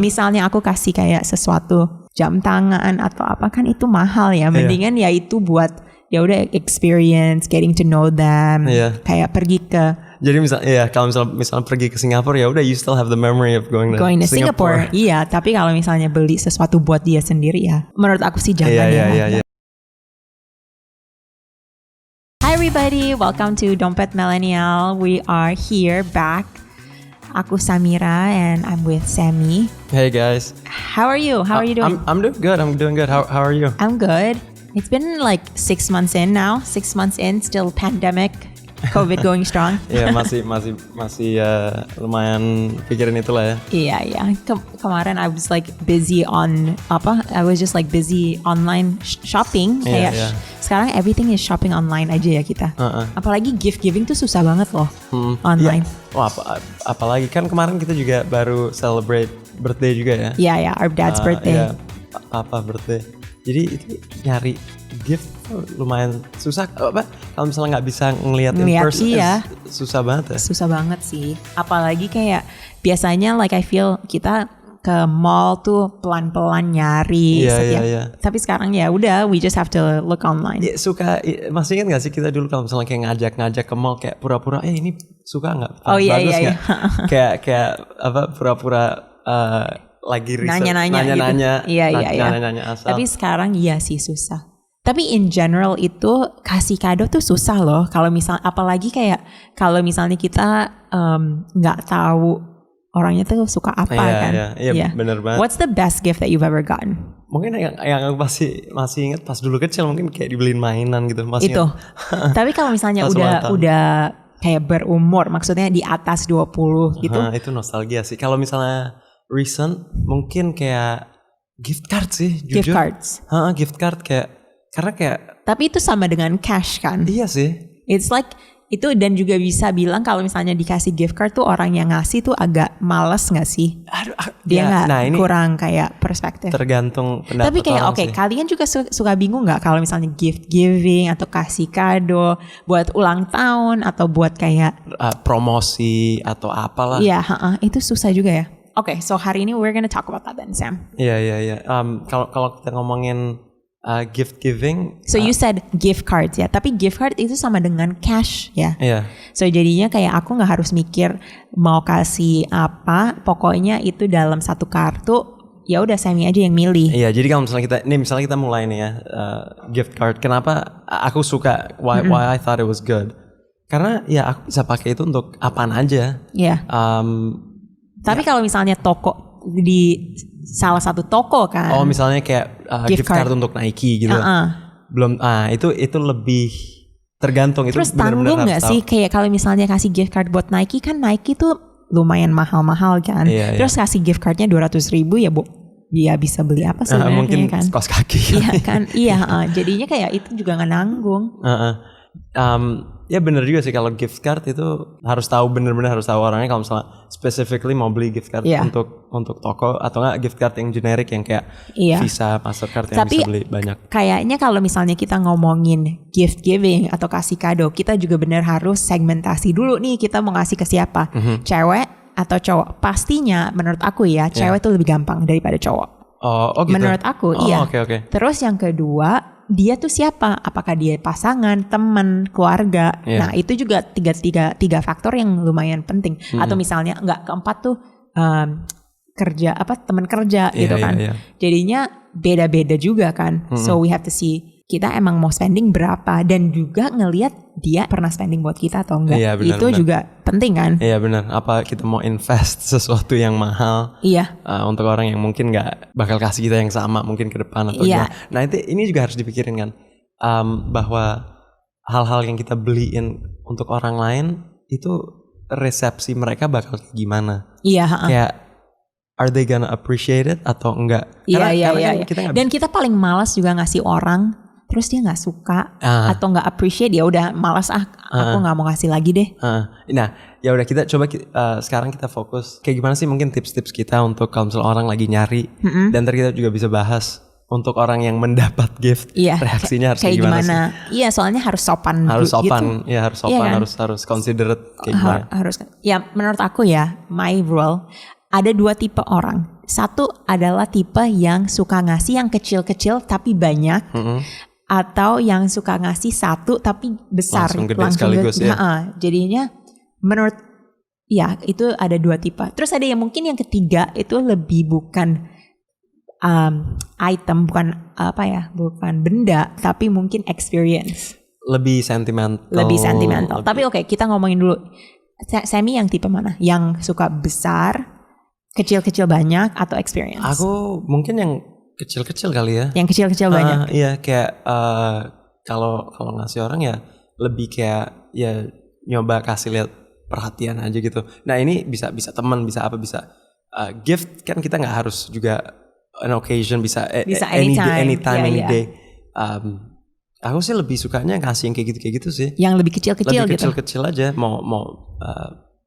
Misalnya aku kasih kayak sesuatu jam tangan atau apa kan itu mahal ya. Mendingan ya itu buat ya udah experience, getting to know them. Kayak pergi ke. Jadi kalau misalnya pergi ke Singapura ya udah you still have the memory of going to Singapore. Iya, tapi kalau misalnya beli sesuatu buat dia sendiri ya, menurut aku sih jangan ya. Hi everybody, welcome to Dompet Millennial. We are here back. Aku Samira and I'm with Sammy. Hey guys. How are you? How are you doing? I'm doing good. How are you? I'm good. It's been like 6 months in now. 6 months in, still pandemic. COVID going strong. Iya, masih lumayan pikirin itulah ya. Iya. Kemarin I was like busy on I was just like busy online shopping. Kayak sekarang everything is shopping online aja ya kita. Apalagi gift giving tuh susah banget loh online. Wah, apalagi kan kemarin kita juga baru celebrate birthday juga ya. Iya, our dad's birthday. Papa birthday. Jadi itu nyari gift lumayan susah. Kalau misalnya nggak bisa ngeliat in person, susah banget ya. Susah banget sih. Apalagi kayak biasanya like I feel kita ke mall tuh pelan-pelan nyari. Iya. Tapi sekarang ya udah, we just have to look online. Masih ingat nggak sih kita dulu kalau misalnya kayak ngajak ke mall kayak pura-pura, ini suka nggak? Oh iya. kayak pura-pura lagi riset, nanya-nanya. Nanya asal. Tapi sekarang iya sih susah. Tapi in general itu kasih kado tuh susah loh. Kalau apalagi kayak kalau misalnya kita nggak tahu orangnya tuh suka apa kan? Iya, bener banget. What's the best gift that you've ever gotten? Mungkin yang aku masih ingat pas dulu kecil mungkin kayak dibeliin mainan gitu. Itu. Tapi kalau misalnya udah kayak berumur, maksudnya di atas 20 gitu. Itu nostalgia sih. Kalau misalnya recent mungkin kayak gift card sih jujur. Gift cards. Gift card karena kayak. Tapi itu sama dengan cash kan? Iya sih. It's like itu, dan juga bisa bilang kalau misalnya dikasih gift card tuh orang yang ngasih tuh agak males gak sih? Dia gak kurang kayak perspektif. Tergantung pendapat. Tapi kayak kalian juga suka bingung gak kalau misalnya gift giving atau kasih kado buat ulang tahun atau buat kayak promosi atau apalah. Iya, itu susah juga ya. Okay, so hari ini we're gonna talk about that then, Sam. Iya. Kalau kita ngomongin gift giving. So you said gift cards ya, tapi gift card itu sama dengan cash ya. Iya. So jadinya kayak aku nggak harus mikir mau kasih apa, pokoknya itu dalam satu kartu. Ya udah Sammy aja yang milih. Iya, jadi kalau misalnya kita mulai nih ya gift card. Kenapa aku suka? Why I thought it was good? Karena ya aku bisa pakai itu untuk apaan aja. Iya. Tapi kalau misalnya toko di salah satu toko kan. Oh, misalnya kayak gift card untuk Nike gitu. Belum itu lebih tergantung. Terus itu tanggung nggak sih kayak kalau misalnya kasih gift card buat Nike kan, Nike tuh lumayan mahal-mahal kan. Terus kasih gift cardnya 200.000 ya Bu. Dia bisa beli apa sebenarnya mungkin kan? Kaos kaki. Iya kan. Jadinya kayak itu juga nggak nanggung. Ya benar juga sih, kalau gift card itu benar-benar harus tahu orangnya. Kalau misalnya specifically mau beli gift card untuk toko atau enggak gift card yang generik yang kayak Visa, Mastercard yang bisa beli banyak. Kayaknya kalau misalnya kita ngomongin gift giving atau kasih kado, kita juga benar harus segmentasi dulu nih kita mau ngasih ke siapa. Cewek atau cowok? Pastinya menurut aku ya, cewek tuh lebih gampang daripada cowok. Oh gitu. Menurut aku iya. Okay. Terus yang kedua, dia tuh siapa? Apakah dia pasangan, teman, keluarga? Nah itu juga tiga faktor yang lumayan penting. Atau misalnya keempat tuh teman kerja gitu kan. Jadinya beda-beda juga kan. So we have to see kita emang mau spending berapa, dan juga ngelihat dia pernah spending buat kita atau enggak. Itu juga penting kan. Iya benar. Apa kita mau invest sesuatu yang mahal? Iya. Untuk orang yang mungkin nggak bakal kasih kita yang sama mungkin ke depan atau gimana. Nah ini juga harus dipikirin kan, bahwa hal-hal yang kita beliin untuk orang lain itu resepsi mereka bakal gimana? Iya. Kayak are they gonna appreciate it atau enggak? Iya. Dan kita paling malas juga ngasih orang terus dia nggak suka atau nggak appreciate, ya udah malas aku nggak mau kasih lagi deh. Nah ya udah kita coba sekarang kita fokus kayak gimana sih mungkin tips-tips kita untuk kalau misalnya orang lagi nyari, dan ntar kita juga bisa bahas untuk orang yang mendapat gift, reaksinya harus kayak gimana sih? Iya, soalnya harus sopan. Harus sopan, gitu. harus sopan, kan? harus considerate kayak gimana? Harus. Ya menurut aku ya, my rule ada 2 tipe orang. satu adalah tipe yang suka ngasih yang kecil-kecil tapi banyak, atau yang suka ngasih satu tapi besar langsung gede sekaligus ya. Jadinya menurut ya itu ada dua tipe. Terus ada yang mungkin yang ketiga itu lebih bukan item, bukan bukan benda, tapi mungkin experience. Lebih sentimental. Tapi oke, kita ngomongin dulu. Semi yang tipe mana? Yang suka besar, kecil-kecil banyak, atau experience? Aku mungkin yang kecil-kecil kali ya. Yang kecil-kecil banyak. Iya, kayak kalau ngasih orang ya lebih kayak ya nyoba kasih lihat perhatian aja gitu. Nah ini bisa teman, bisa apa, bisa gift kan kita nggak harus juga an occasion, bisa anytime, any day. Aku sih lebih sukanya ngasih yang kayak gitu sih. Yang lebih kecil-kecil gitu. Lebih kecil-kecil aja, mau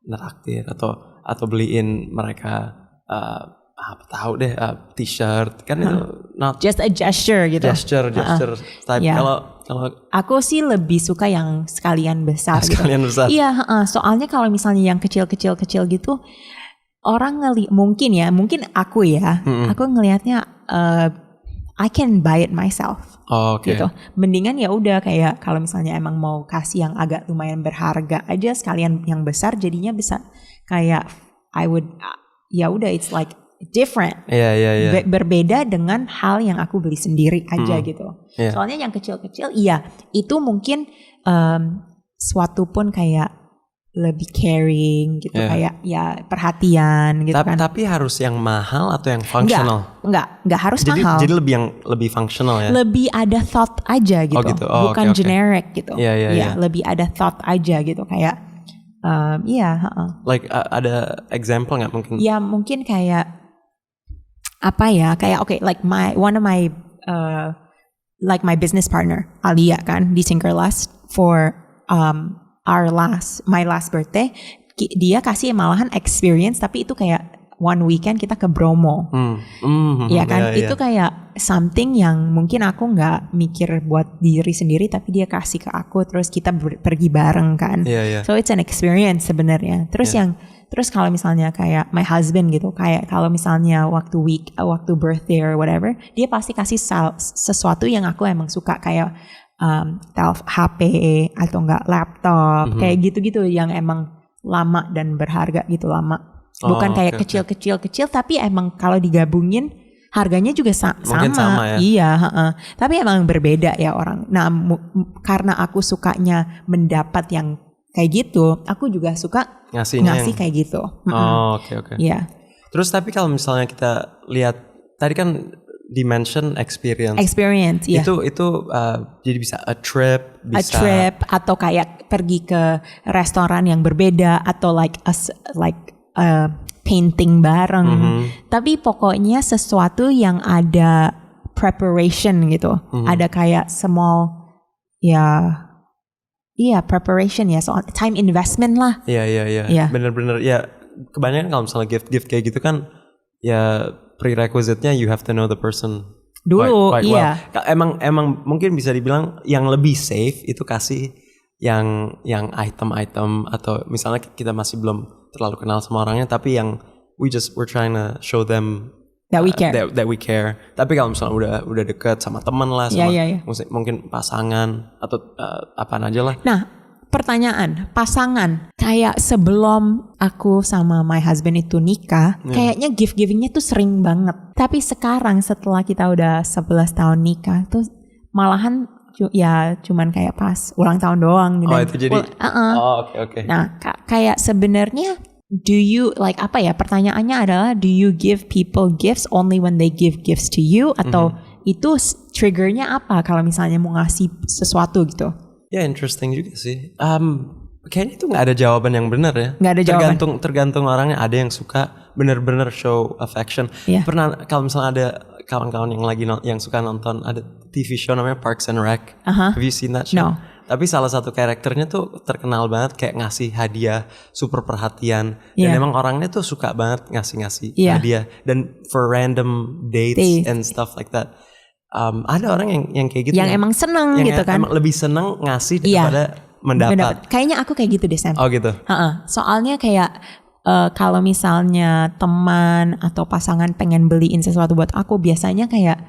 neraktir atau beliin mereka apa tahu deh t-shirt kan itu not just a gesture gitu. Gesture type. Kalau aku sih lebih suka yang sekalian besar gitu. Besar. Iya, soalnya kalau misalnya yang kecil gitu orang mungkin aku ngelihatnya I can buy it myself. Okay. Gitu. Mendingan ya udah kayak kalau misalnya emang mau kasih yang agak lumayan berharga aja sekalian yang besar, jadinya bisa kayak I would ya udah it's like different. Yeah. Berbeda dengan hal yang aku beli sendiri aja gitu. Yeah. Soalnya yang kecil-kecil itu mungkin suatu pun kayak lebih caring gitu, kayak ya perhatian gitu kan. Tapi harus yang mahal atau yang functional? Enggak harus mahal. Jadi lebih functional ya. Lebih ada thought aja gitu. Bukan generic gitu. Iya. Lebih ada thought aja gitu kayak Like ada example nggak mungkin? Ya mungkin kayak apa ya? Kayak like one of my like my business partner Alia kan di Sinkerlast for my last birthday, dia kasih malahan experience, tapi itu kayak one weekend kita ke Bromo, ya kan? Itu kayak something yang mungkin aku nggak mikir buat diri sendiri, tapi dia kasih ke aku, terus kita pergi bareng kan. So it's an experience sebenarnya. Terus kalau misalnya kayak my husband gitu, kayak kalau misalnya waktu birthday or whatever, dia pasti kasih sesuatu yang aku emang suka kayak HP atau enggak laptop, kayak gitu-gitu yang emang lama dan berharga gitu, lama. Bukan kayak kecil-kecil tapi emang kalau digabungin harganya juga mungkin sama ya. Iya, tapi emang berbeda ya orang. Nah, karena aku sukanya mendapat yang kayak gitu, aku juga suka ngasih kayak gitu. Oke. Iya. Terus tapi kalau misalnya kita lihat tadi kan dimension experience, ya. Itu jadi bisa a trip atau kayak pergi ke restoran yang berbeda atau like painting bareng. Tapi pokoknya sesuatu yang ada preparation gitu. Ada kayak small preparation ya, soal time investment lah. Iya. Bener-bener ya, kebanyakan kalau misalnya gift kayak gitu kan ya prerequisite-nya you have to know the person dulu, quite well. Emang mungkin bisa dibilang yang lebih safe itu kasih yang item atau misalnya kita masih belum terlalu kenal sama orangnya, tapi yang we're trying to show them that we care. That we care. Tapi kalau misalnya udah deket sama teman lah, sama mungkin pasangan atau apaan aja lah. Nah, pertanyaan, pasangan, kayak sebelum aku sama my husband itu nikah, kayaknya gift-givingnya tuh sering banget. Tapi sekarang setelah kita udah 11 tahun nikah, tuh malahan cuman kayak pas ulang tahun doang. Itu jadi, oke. Nah, kayak sebenarnya, pertanyaannya adalah, do you give people gifts only when they give gifts to you? Atau itu triggernya apa kalau misalnya mau ngasih sesuatu gitu? Ya, interesting juga sih. Kayaknya itu nggak ada jawaban yang benar ya. Nggak ada jawaban. Tergantung orangnya. Ada yang suka benar-benar show affection. Pernah kalau misalnya ada kawan-kawan yang suka nonton, ada TV show namanya Parks and Rec. Have you seen that show? No. Tapi salah satu karakternya tuh terkenal banget kayak ngasih hadiah, super perhatian. Dan emang orangnya tuh suka banget ngasih hadiah. Dan for random dates and stuff like that. Ada orang yang kayak gitu. Yang emang seneng gitu kan. Emang lebih seneng ngasih daripada mendapat. Kayaknya aku kayak gitu deh, Sam. Oh gitu. Soalnya kayak kalau misalnya teman atau pasangan pengen beliin sesuatu buat aku, biasanya kayak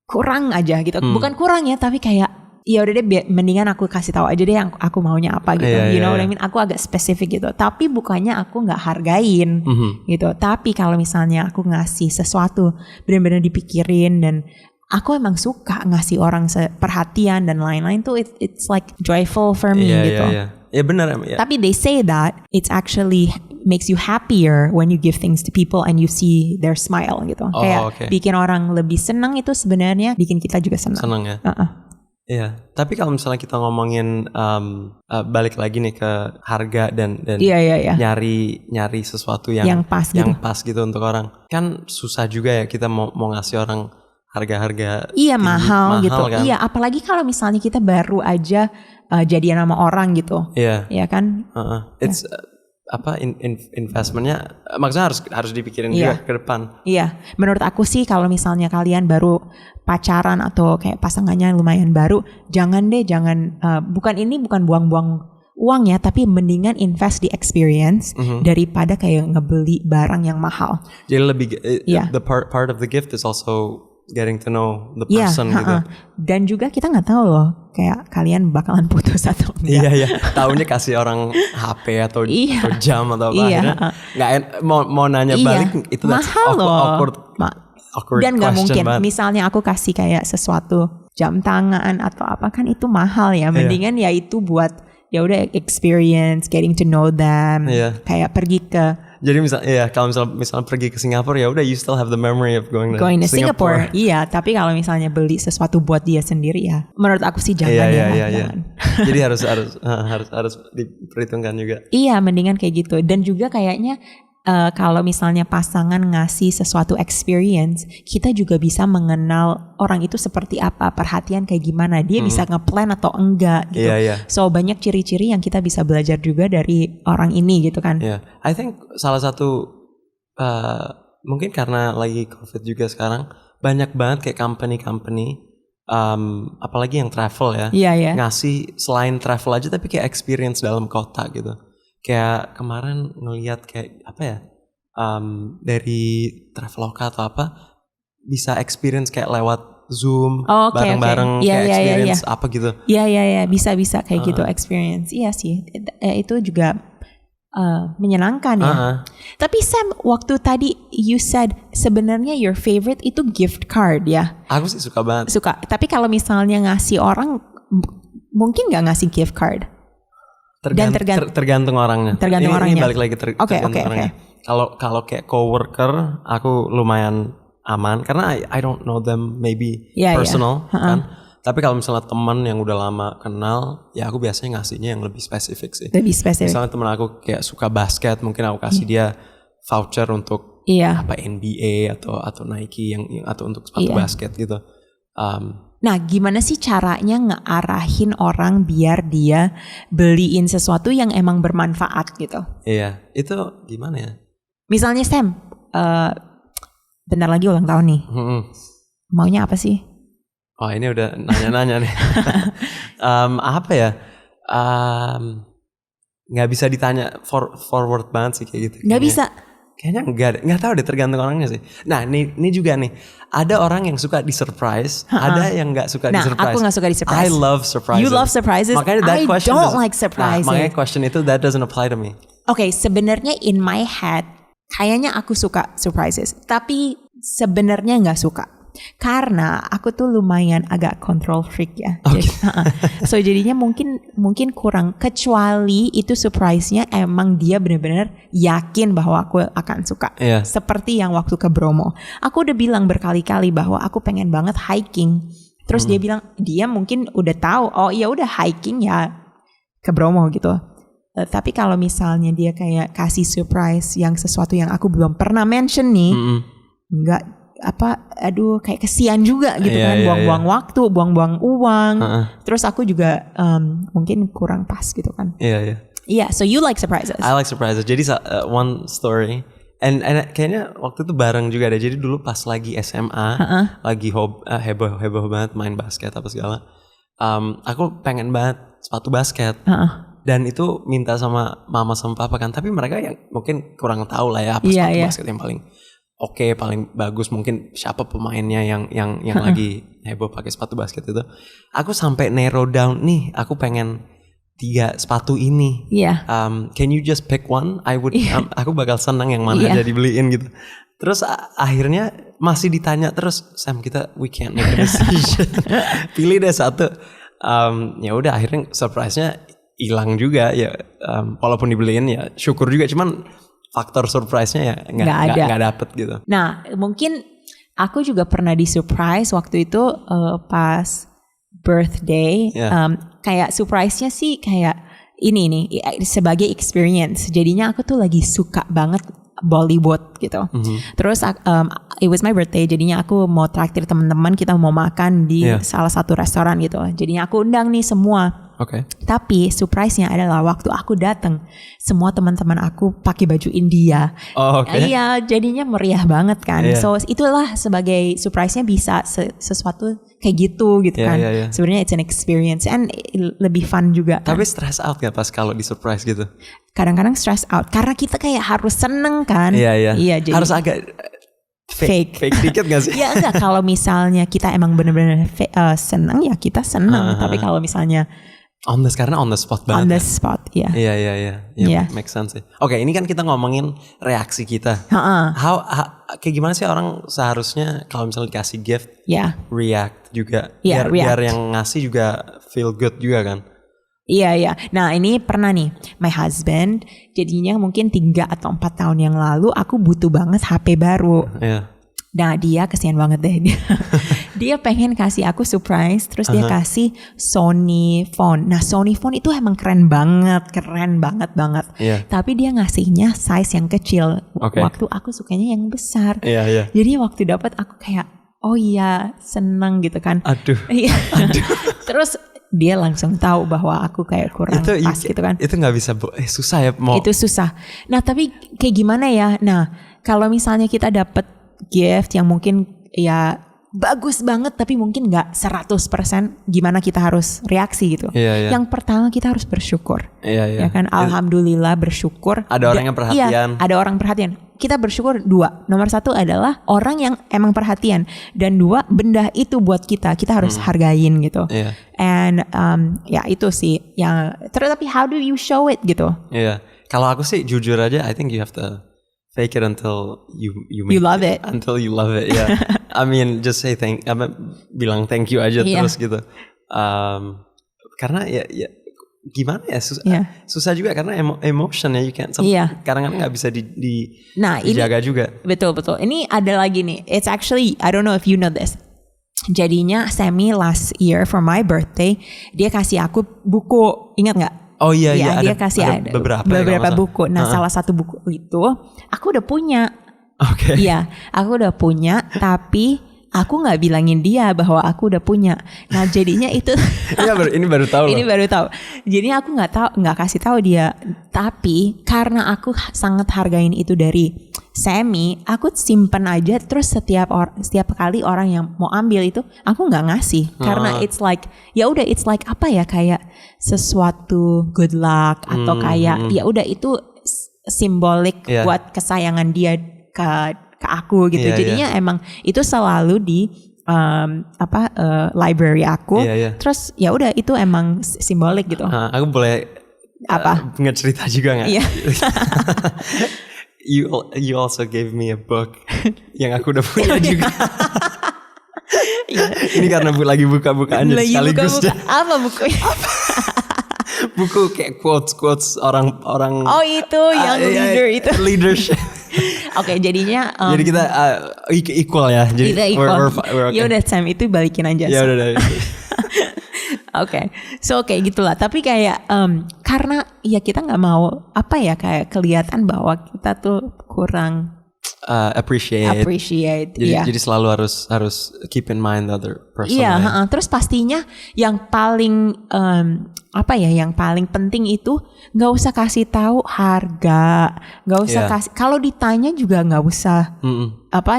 kurang aja gitu. Bukan kurang ya, tapi kayak ya udah deh, mendingan aku kasih tahu aja deh yang aku maunya apa gitu. You know what I mean? Aku agak spesifik gitu. Tapi bukannya aku nggak hargain gitu. Tapi kalau misalnya aku ngasih sesuatu benar-benar dipikirin dan aku emang suka ngasih orang perhatian dan lain-lain tuh, it's like joyful for me gitu. Ya benar. Yeah. Tapi they say that it's actually makes you happier when you give things to people and you see their smile gitu. Kayak bikin orang lebih senang, itu sebenarnya bikin kita juga senang. Senang ya. Iya. Tapi kalau misalnya kita ngomongin balik lagi nih ke harga dan nyari sesuatu yang pas gitu untuk orang, kan susah juga ya kita mau ngasih orang harga-harga mahal gitu kan? Iya, apalagi kalau misalnya kita baru aja jadian sama orang gitu. Iya kan? It's investmentnya maksudnya harus dipikirin juga ke depan. Iya, menurut aku sih kalau misalnya kalian baru pacaran atau kayak pasangannya lumayan baru, jangan bukan buang-buang uang ya, tapi mendingan invest di experience daripada kayak ngebeli barang yang mahal. Jadi lebih the part of the gift is also getting to know the person gitu. Dan juga kita nggak tahu loh, kayak kalian bakalan putus atau enggak. Iya. Taunya kasih orang HP atau jam atau apa, akhirnya nggak mau nanya balik itu mahal loh. Awkward dan nggak mungkin banget. Misalnya aku kasih kayak sesuatu jam tangan atau apa, kan itu mahal ya. Mendingan ya itu buat ya udah experience, getting to know them. Kayak pergi ke, jadi kalau misalnya pergi ke Singapura, ya udah you still have the memory of going to Singapore. Iya, tapi kalau misalnya beli sesuatu buat dia sendiri ya, menurut aku sih jangan. Jangan. Jadi harus diperhitungkan juga. Iya, mendingan kayak gitu. Dan juga kayaknya kalau misalnya pasangan ngasih sesuatu experience, kita juga bisa mengenal orang itu seperti apa, perhatian kayak gimana, dia bisa ngeplan atau enggak gitu. So banyak ciri-ciri yang kita bisa belajar juga dari orang ini gitu kan. I think salah satu mungkin karena lagi COVID juga sekarang, banyak banget kayak company apalagi yang travel ya, ngasih selain travel aja tapi kayak experience dalam kota gitu. Kayak kemarin ngelihat kayak apa ya, dari Traveloka atau apa, bisa experience kayak lewat Zoom bareng-bareng kayak experience apa gitu. Iya bisa kayak gitu experience. Iya sih, itu juga menyenangkan ya. Tapi Sam, waktu tadi you said sebenarnya your favorite itu gift card ya. Aku sih suka banget. Suka. Tapi kalau misalnya ngasih orang, mungkin nggak ngasih gift card? Tergantung orangnya. Ini balik lagi tergantung orangnya. Kalau kayak coworker, aku lumayan aman karena I don't know them maybe personal kan. Tapi kalau misalnya teman yang udah lama kenal, ya aku biasanya ngasihnya yang lebih spesifik sih. Lebih spesifik. Misalnya teman aku kayak suka basket, mungkin aku kasih dia voucher untuk apa NBA atau Nike atau untuk sepatu basket gitu. Nah, gimana sih caranya ngearahin orang biar dia beliin sesuatu yang emang bermanfaat gitu? Iya, itu gimana ya? Misalnya Sam, bentar lagi ulang tahun nih. Maunya apa sih? Oh, ini udah nanya-nanya nih. Apa ya? Nggak bisa ditanya forward banget sih kayak gitu. Nggak bisa. Kayaknya nggak tahu deh, tergantung orangnya sih. Nah, ini juga nih, ada orang yang suka di surprise, ada yang nggak suka di surprise. Aku nggak suka di surprise. I love surprises. You love surprises. Makanya I don't like surprises. Makanya question itu that doesn't apply to me. Okay, sebenarnya in my head kayaknya aku suka surprises, tapi sebenarnya nggak suka. Karena aku tuh lumayan agak control freak ya. So jadinya mungkin kurang, kecuali itu surprise-nya emang dia benar-benar yakin bahwa aku akan suka. Seperti yang waktu ke Bromo. Aku udah bilang berkali-kali bahwa aku pengen banget hiking. Terus dia bilang, dia mungkin udah tahu, oh iya udah hiking ya ke Bromo gitu. Tapi kalau misalnya dia kayak kasih surprise yang sesuatu yang aku belum pernah mention nih, kayak kesian juga gitu kan, buang-buang waktu, buang-buang uang. Terus aku juga mungkin kurang pas gitu kan. So you like surprises? I like surprises. Jadi one story, and kayaknya waktu itu bareng juga deh. Jadi dulu pas lagi SMA, lagi heboh banget main basket apa segala. Aku pengen banget sepatu basket. Dan itu minta sama mama sama papa kan, tapi mereka yang mungkin kurang tahu lah ya apa sepatu basket yang paling oke, paling bagus, mungkin siapa pemainnya yang lagi heboh pakai sepatu basket itu. Aku sampai narrow down nih, aku pengen 3 sepatu ini. Can you just pick one? I would. Aku bakal senang yang mana aja dibeliin gitu. Terus akhirnya masih ditanya terus, Sam, we can't make a decision. Pilih deh satu. Ya udah, akhirnya surprise-nya hilang juga ya, walaupun dibeliin ya syukur juga, cuman faktor surprise-nya ya nggak dapet gitu. Nah mungkin aku juga pernah di surprise waktu itu pas birthday, kayak surprise-nya sih kayak ini nih sebagai experience. Jadinya aku tuh lagi suka banget Bollywood gitu. Terus it was my birthday, jadinya aku mau traktir teman-teman, kita mau makan di salah satu restoran gitu. Jadinya aku undang nih semua. Tapi surprise-nya adalah waktu aku datang, semua teman-teman aku pakai baju India. Iya, jadinya meriah banget kan. So itulah sebagai surprise-nya bisa sesuatu kayak gitu kan. Sebenarnya it's an experience and lebih fun juga. Tapi stress out gak pas kalau di surprise gitu? Kadang-kadang stress out karena kita kayak harus seneng kan. Iya, jadi harus agak fake dikit gak sih? Ya enggak, kalau misalnya kita emang bener-bener seneng ya kita seneng. Tapi kalau misalnya karena on the spot banget. On the spot, ya. Iya. Make sense sih. Oke, ini kan kita ngomongin reaksi kita. Kayak gimana sih orang seharusnya kalau misalnya dikasih gift, react juga. Biar yang ngasih juga feel good juga kan. Iya. Nah ini pernah nih, my husband, jadinya mungkin 3 atau 4 tahun yang lalu aku butuh banget HP baru. Nah dia kesian banget deh, dia pengen kasih aku surprise, terus dia kasih Sony phone. Nah Sony phone itu emang keren banget. Tapi dia ngasihnya size yang kecil. Waktu aku sukanya yang besar. Jadi waktu dapat aku kayak, oh iya seneng gitu kan. Aduh. Terus dia langsung tahu bahwa aku kayak kurang pas gitu kan. Itu nggak bisa, susah ya mau. Itu susah. Nah tapi kayak gimana ya? Nah kalau misalnya kita dapat gift yang mungkin ya bagus banget tapi mungkin gak 100%, gimana kita harus reaksi gitu. Yang pertama kita harus bersyukur. Ya kan, alhamdulillah bersyukur. Ada orang yang perhatian. Ada orang perhatian. Kita bersyukur 2. Nomor 1 adalah orang yang emang perhatian, dan 2 benda itu buat kita harus hargain gitu. And ya itu sih yang tapi how do you show it gitu. Kalau aku sih jujur aja, I think you have to fake it until you love it. Until you love it, yeah. I mean, just say bilang thank you aja terus gitu. Karena ya gimana ya, susah juga karena emotion ya, you can't. Kadang-kadang nggak bisa dijaga juga. Betul. Ini ada lagi nih. It's actually, I don't know if you know this. Jadinya Sammy last year for my birthday, dia kasih aku buku, ingat nggak? Oh iya, dia kasih ada beberapa buku. Nah, salah satu buku itu aku udah punya. Iya, aku udah punya, tapi aku nggak bilangin dia bahwa aku udah punya. Nah, jadinya itu ini baru tahu. Ini baru tahu. Jadinya aku nggak kasih tahu dia. Tapi karena aku sangat hargain itu dari Sammy, aku simpen aja. Terus setiap kali orang yang mau ambil itu, aku nggak ngasih karena it's like ya udah, it's like apa ya, kayak sesuatu good luck atau kayak ya udah itu simbolik buat kesayangan dia ke aku gitu. Jadinya emang itu selalu di library aku. Terus ya udah itu emang simbolik gitu. Aku boleh ngecerita juga nggak? You also gave me a book yang aku udah punya juga. Ini karena lagi buka-bukaan sekaligus. Apa bukunya? Buku kayak quotes orang. Oh itu yang leader itu. Leadership. Oke, jadinya jadi kita equal ya. Jadi kita equal. We're okay. Ya udah Sam, itu balikin aja. Ya udah. Oke, so kayak gitulah. Tapi kayak karena ya kita nggak mau kayak kelihatan bahwa kita tuh kurang appreciate. Jadi selalu harus keep in mind the other person. Terus pastinya yang paling yang paling penting itu nggak usah kasih tahu harga, nggak usah kasih. Kalau ditanya juga nggak usah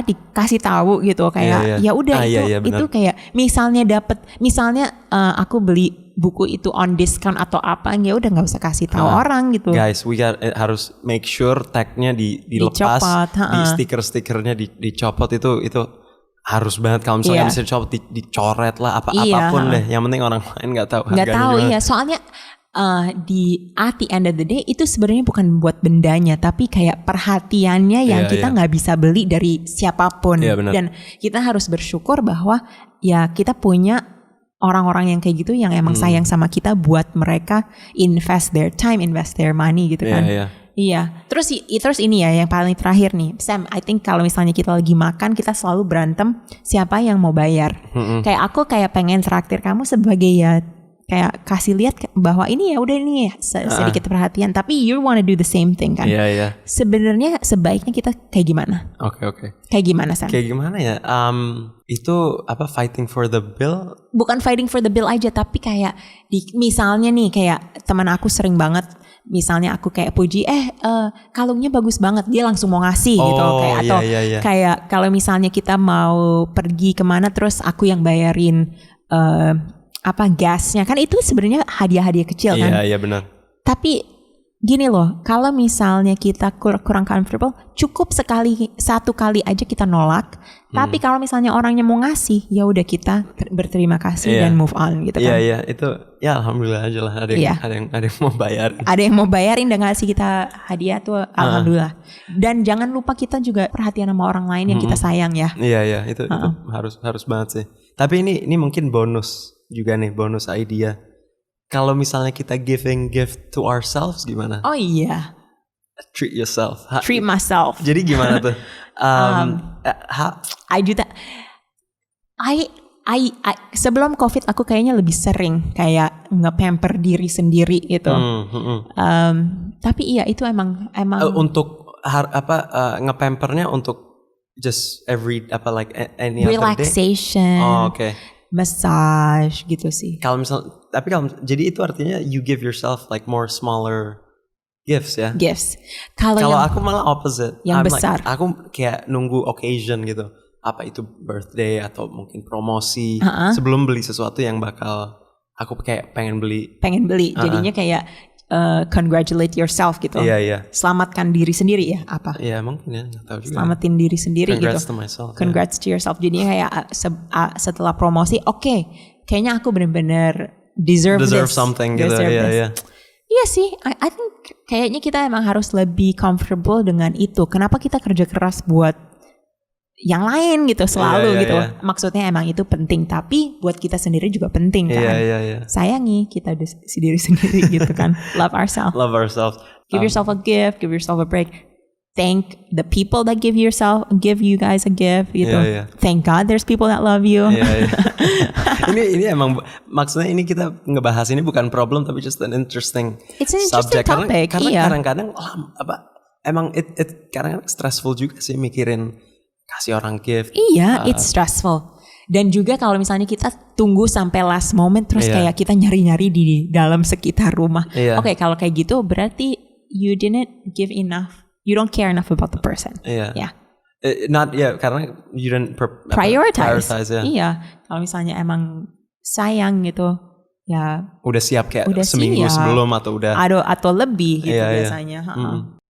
dikasih tahu gitu, kayak ya udah itu kayak misalnya aku beli buku itu on discount atau apa, ya udah nggak usah kasih tahu orang gitu. Guys, harus make sure tagnya dilepas, di stiker-stikernya dicopot, itu harus banget. Kalau misalnya bisa dicopot, dicoret lah, apapun deh. Yang penting orang lain nggak tahu harganya. Nggak tahu, iya. Soalnya at the end of the day itu sebenarnya bukan buat bendanya, tapi kayak perhatiannya yang kita nggak bisa beli dari siapapun. Dan kita harus bersyukur bahwa ya kita punya orang-orang yang kayak gitu yang emang sayang sama kita, buat mereka invest their time, invest their money gitu kan. Iya. Terus ini ya yang paling terakhir nih, Sam, I think kalau misalnya kita lagi makan, kita selalu berantem siapa yang mau bayar. Kayak aku kayak pengen traktir kamu sebagai ya kayak kasih lihat bahwa ini ya udah nih sedikit perhatian, tapi you wanna do the same thing kan. Sebenarnya sebaiknya kita kayak gimana? Oke. Kayak gimana, Sam? Kayak gimana ya? Itu fighting for the bill? Bukan fighting for the bill aja, tapi kayak misalnya nih kayak teman aku sering banget, misalnya aku kayak puji, kalungnya bagus banget, dia langsung mau ngasih gitu, kayak atau kayak kalau misalnya kita mau pergi kemana terus aku yang bayarin gasnya, kan itu sebenarnya hadiah-hadiah kecil kan. Iya benar. Tapi gini loh, kalau misalnya kita kurang comfortable, cukup satu kali aja kita nolak. Tapi kalau misalnya orangnya mau ngasih, ya udah kita berterima kasih dan move on gitu kan. Iya itu ya alhamdulillah aja lah, ada yang mau bayarin. Ada yang mau bayarin dan ngasih kita hadiah tuh alhamdulillah. Dan jangan lupa kita juga perhatian sama orang lain yang kita sayang ya. Iya itu harus banget sih. Tapi ini mungkin bonus juga nih, bonus idea. Kalau misalnya kita giving gift to ourselves gimana? Oh iya. Treat yourself. Treat myself. Jadi gimana tuh? I do that. I sebelum COVID aku kayaknya lebih sering kayak nge-pamper diri sendiri gitu. Tapi iya itu emang untuk nge-pampernya untuk just every any relaxation. Oh, oke. Massage gitu sih. Kalau jadi itu artinya you give yourself like more smaller gifts ya. Gifts. Kalau aku malah opposite. Yang besar. Aku kayak nunggu occasion gitu. Apa itu birthday atau mungkin promosi sebelum beli sesuatu yang bakal aku kayak pengen beli. Jadinya kayak congratulate yourself gitu. Iya. Selamatkan diri sendiri ya apa? Iya mungkin ya, nggak tahu juga. Selamatin diri sendiri Congrats gitu. To myself. Congrats to yourself. Jadinya kayak setelah promosi, kayaknya aku benar-benar deserve something gitu. Iya. Iya sih, I think kayaknya kita emang harus lebih comfortable dengan itu. Kenapa kita kerja keras buat yang lain gitu selalu gitu. Maksudnya emang itu penting, tapi buat kita sendiri juga penting kan. Iya. Sayangi kita diri sendiri gitu kan. Love ourselves. Give yourself a gift, give yourself a break. Thank the people that give you guys a gift gitu. Thank God there's people that love you. Ini emang maksudnya ini kita ngebahas ini bukan problem tapi just an interesting subject. Topic. Karena kadang-kadang emang it kadang-kadang stressful juga sih mikirin kasih orang gift. Iya, it's stressful. Dan juga kalau misalnya kita tunggu sampai last moment terus kayak kita nyari-nyari di dalam sekitar rumah. Oke, kalau kayak gitu berarti you didn't give enough. You don't care enough about the person. Karena you didn't prioritize. Iya, kalau misalnya emang sayang gitu, ya udah siap kayak seminggu sebelum atau udah atau lebih gitu biasanya.